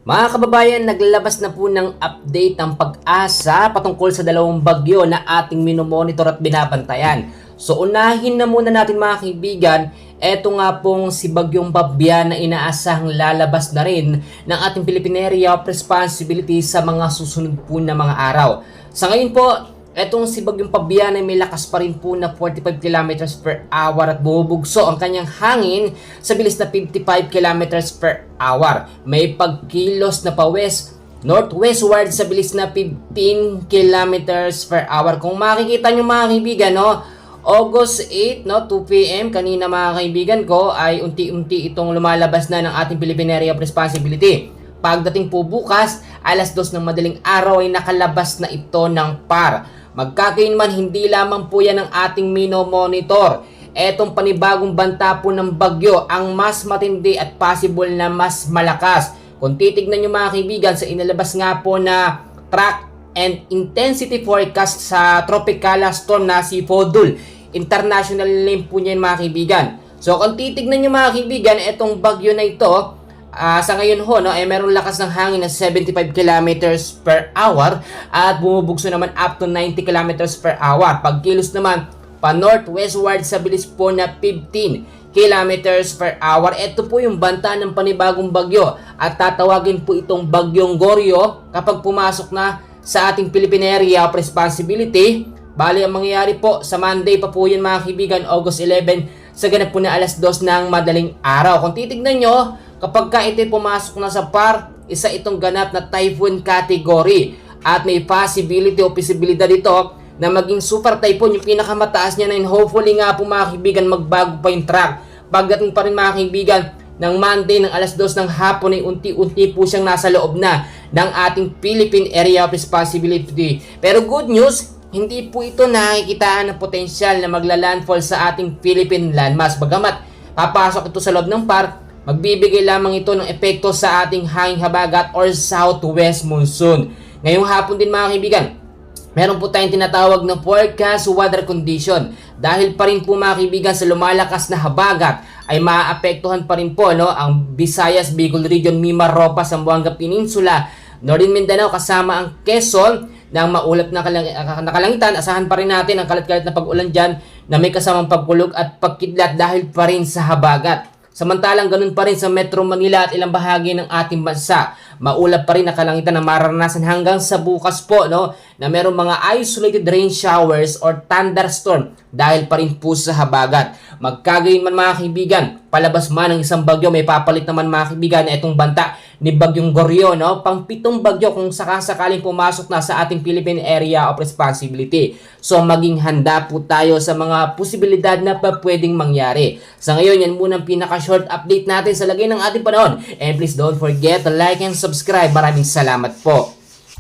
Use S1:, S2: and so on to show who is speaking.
S1: Mga kababayan, naglalabas na po ng update ng Pag-asa patungkol sa dalawang bagyo na ating minomonitor at binabantayan. So unahin na muna natin mga kaibigan, eto nga pong si Bagyong Babian na inaasahang lalabas na rin ng ating Philippine Area of Responsibility sa mga susunod po na mga araw. Sa ngayon po, etong si Bagyong Babian ay may lakas pa rin po na 45 kilometers per hour at bumubugso ang kanyang hangin sa bilis na 55 kilometers per hour. May pagkilos na pa-west northwestward sa bilis na 15 kilometers per hour. Kung makikita nyo mga kaibigan, no, August 8, no, 2 p.m. kanina mga kaibigan ko ay unti-unti itong lumalabas na ng ating Philippine Area of Responsibility. Pagdating po bukas, alas 2 ng madaling araw ay nakalabas na ito ng PAR. Magkakainman hindi lamang po yan ng ating minomonitor. Etong panibagong banta po ng bagyo ang mas matindi at possible na mas malakas. Kung titignan nyo mga kaibigan sa inilabas nga po na track and intensity forecast sa tropical storm na si Fodul. International name po niya mga kaibigan. So kung titignan nyo mga kaibigan, etong bagyo na ito, sa ngayon ho, no, meron lakas ng hangin na 75 kilometers per hour at bumubugso naman up to 90 kilometers per hour. Pagkilos naman pa northwestward sa bilis po na 15 kilometers per hour. Ito po yung banta ng panibagong bagyo at tatawagin po itong Bagyong Goryo kapag pumasok na sa ating Philippine Area of Responsibility. Bali ang mangyayari po sa Monday pa po yun mga kaibigan, August 11 sa ganap po na alas 2 ng madaling araw. Kung titignan nyo, kapag ka ito pumasok na sa PAR, isa itong ganap na typhoon category at may possibility o posibilidad dito na maging super typhoon, yung pinakamataas niya na yun. Hopefully nga po mga kaibigan magbago pa yung track. Pagdating pa rin mga kaibigan ng Monday ng alas 2 ng hapon ay unti-unti po siyang nasa loob na ng ating Philippine Area of Responsibility. Pero good news, hindi po ito nakikitaan ng potensyal na magla-landfall sa ating Philippine landmass. Bagamat papasok ito sa loob ng PAR, magbibigay lamang ito ng epekto sa ating hanging habagat or southwest monsoon. Ngayong hapon din mga kaibigan, meron po tayong tinatawag na forecast weather condition. Dahil pa rin po mga kaibigan sa lumalakas na habagat ay maapektuhan pa rin po, no, ang Visayas, Bicol Region, Mimaropa, Zamboanga Peninsula, Northern Mindanao kasama ang Quezon ng maulap na kalangitan. Asahan pa rin natin ang kalat-kalat na pag-ulan dyan na may kasamang pagkulog at pagkidlat dahil pa rin sa habagat. Samantalang ganun pa rin sa Metro Manila at ilang bahagi ng ating bansa. Maulap pa rin na kalangitan na mararanasan hanggang sa bukas po, no, na merong mga isolated rain showers or thunderstorm dahil pa rin po sa habagat. Magkagayon man mga kaibigan, palabas man ng isang bagyo, may papalit naman mga kaibigan na itong banta ni Bagyong Goryo, no? Pang-pitong bagyo kung sakasakaling pumasok na sa ating Philippine Area of Responsibility. So maging handa po tayo sa mga posibilidad na pwedeng mangyari. Sa ngayon, yan muna ang pinaka-short update natin sa lagay ng ating panahon. And please don't forget to like and subscribe. Maraming salamat po.